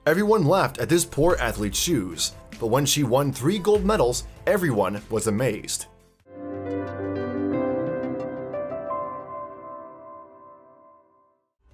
Everyone laughed at this poor athlete's shoes, but when she won 3 gold medals, everyone was amazed.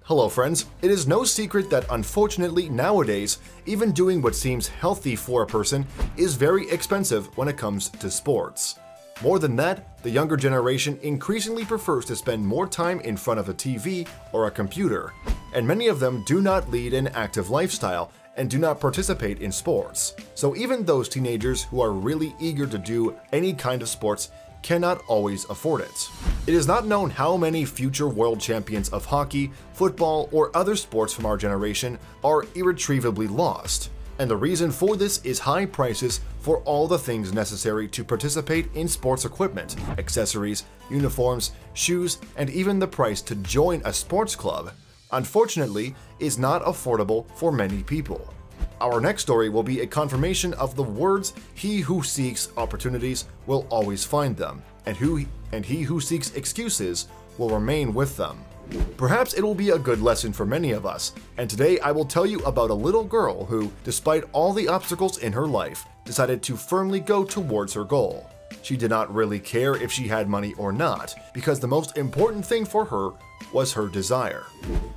Hello friends, it is no secret that unfortunately nowadays, even doing what seems healthy for a person is very expensive when it comes to sports. More than that, the younger generation increasingly prefers to spend more time in front of a TV or a computer, and many of them do not lead an active lifestyle and do not participate in sports. So even those teenagers who are really eager to do any kind of sports cannot always afford it. It is not known how many future world champions of hockey, football, or other sports from our generation are irretrievably lost. And the reason for this is high prices for all the things necessary to participate in sports equipment, accessories, uniforms, shoes, and even the price to join a sports club, unfortunately, is not affordable for many people. Our next story will be a confirmation of the words, "He who seeks opportunities will always find them, and he who seeks excuses will remain with them." Perhaps it will be a good lesson for many of us, and today I will tell you about a little girl who, despite all the obstacles in her life, decided to firmly go towards her goal. She did not really care if she had money or not, because the most important thing for her was her desire.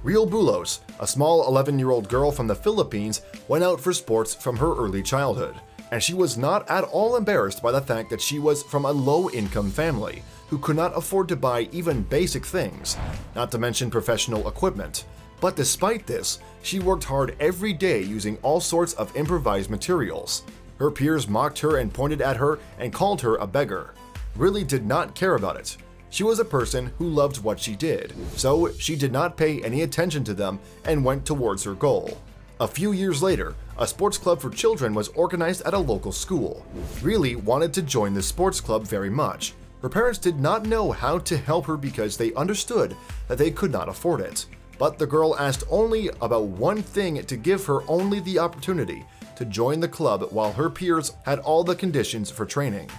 Rio Bulos, a small 11-year-old girl from the Philippines, went out for sports from her early childhood, and she was not at all embarrassed by the fact that she was from a low-income family who could not afford to buy even basic things, not to mention professional equipment. But despite this, she worked hard every day using all sorts of improvised materials. Her peers mocked her and pointed at her and called her a beggar. Really did not care about it. She was a person who loved what she did, so she did not pay any attention to them and went towards her goal. A few years later, a sports club for children was organized at a local school. Riley wanted to join the sports club very much. Her parents did not know how to help her because they understood that they could not afford it. But the girl asked only about one thing to give her only the opportunity to join the club while her peers had all the conditions for training.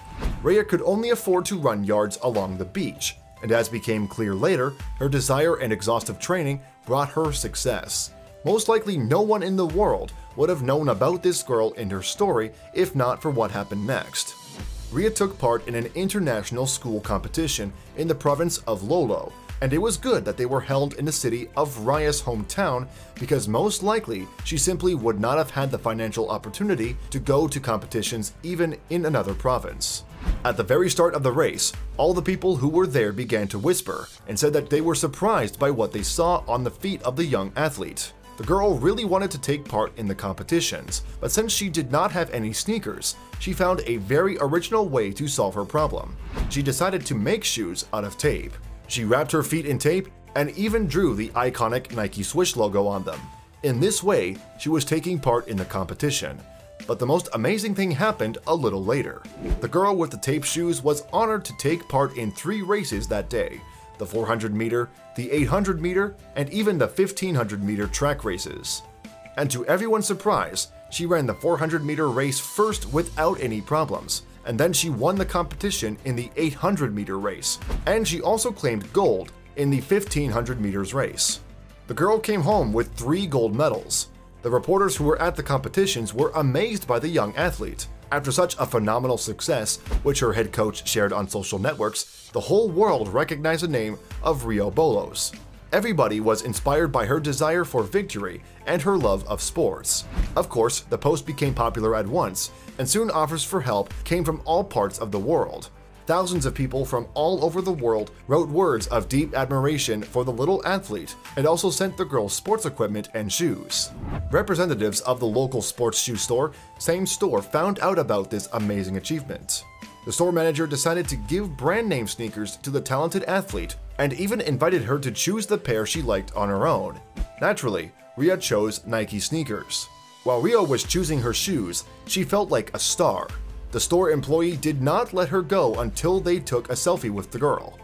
Rhea could only afford to run yards along the beach, and as became clear later, her desire and exhaustive training brought her success. Most likely no one in the world would have known about this girl and her story if not for what happened next. Rhea took part in an international school competition in the province of Lolo, and it was good that they were held in the city of Rhea's hometown because most likely she simply would not have had the financial opportunity to go to competitions even in another province. At the very start of the race, all the people who were there began to whisper and said that they were surprised by what they saw on the feet of the young athlete. The girl really wanted to take part in the competitions, but since she did not have any sneakers, she found a very original way to solve her problem. She decided to make shoes out of tape. She wrapped her feet in tape and even drew the iconic Nike Swish logo on them. In this way, she was taking part in the competition. But the most amazing thing happened a little later. The girl with the tape shoes was honored to take part in 3 races that day: the 400 meter, the 800 meter, and even the 1500 meter track races. And to everyone's surprise, she ran the 400 meter race first without any problems, and then she won the competition in the 800 meter race, and she also claimed gold in the 1500 meters race. The girl came home with 3 gold medals. The reporters who were at the competitions were amazed by the young athlete. After such a phenomenal success, which her head coach shared on social networks, the whole world recognized the name of Rio Bulos. Everybody was inspired by her desire for victory and her love of sports. Of course, the post became popular at once, and soon offers for help came from all parts of the world. Thousands of people from all over the world wrote words of deep admiration for the little athlete and also sent the girl sports equipment and shoes. Representatives of the local sports shoe store, same store, found out about this amazing achievement. The store manager decided to give brand name sneakers to the talented athlete and even invited her to choose the pair she liked on her own. Naturally, Rhea chose Nike sneakers. While Rio was choosing her shoes, she felt like a star. The store employee did not let her go until they took a selfie with the girl.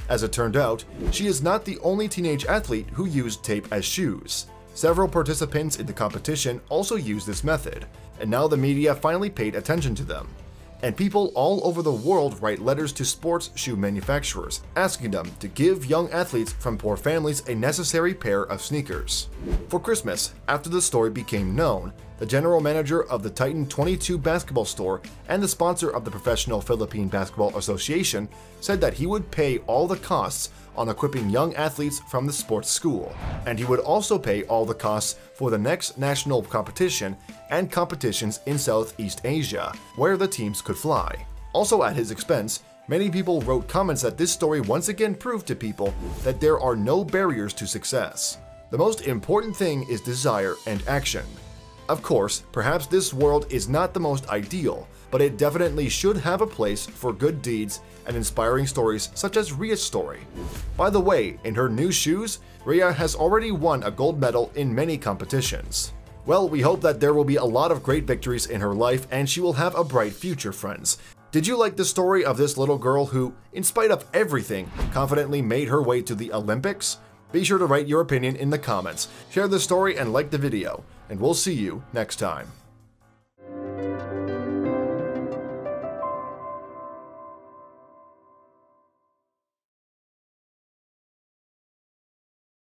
As it turned out, she is not the only teenage athlete who used tape as shoes. Several participants in the competition also used this method, and now the media finally paid attention to them. and people all over the world write letters to sports shoe manufacturers, asking them to give young athletes from poor families a necessary pair of sneakers. For Christmas, after the story became known, the general manager of the Titan 22 basketball store and the sponsor of the Professional Philippine Basketball Association said that he would pay all the costs on equipping young athletes from the sports school, and he would also pay all the costs for the next national competition and competitions in Southeast Asia, where the teams could fly. Also at his expense, many people wrote comments that this story once again proved to people that there are no barriers to success. The most important thing is desire and action. Of course, perhaps this world is not the most ideal, but it definitely should have a place for good deeds and inspiring stories such as Rhea's story. By the way, in her new shoes, Rhea has already won a gold medal in many competitions. Well, we hope that there will be a lot of great victories in her life and she will have a bright future, friends. Did you like the story of this little girl who, in spite of everything, confidently made her way to the Olympics? Be sure to write your opinion in the comments, share the story and like the video, and we'll see you next time.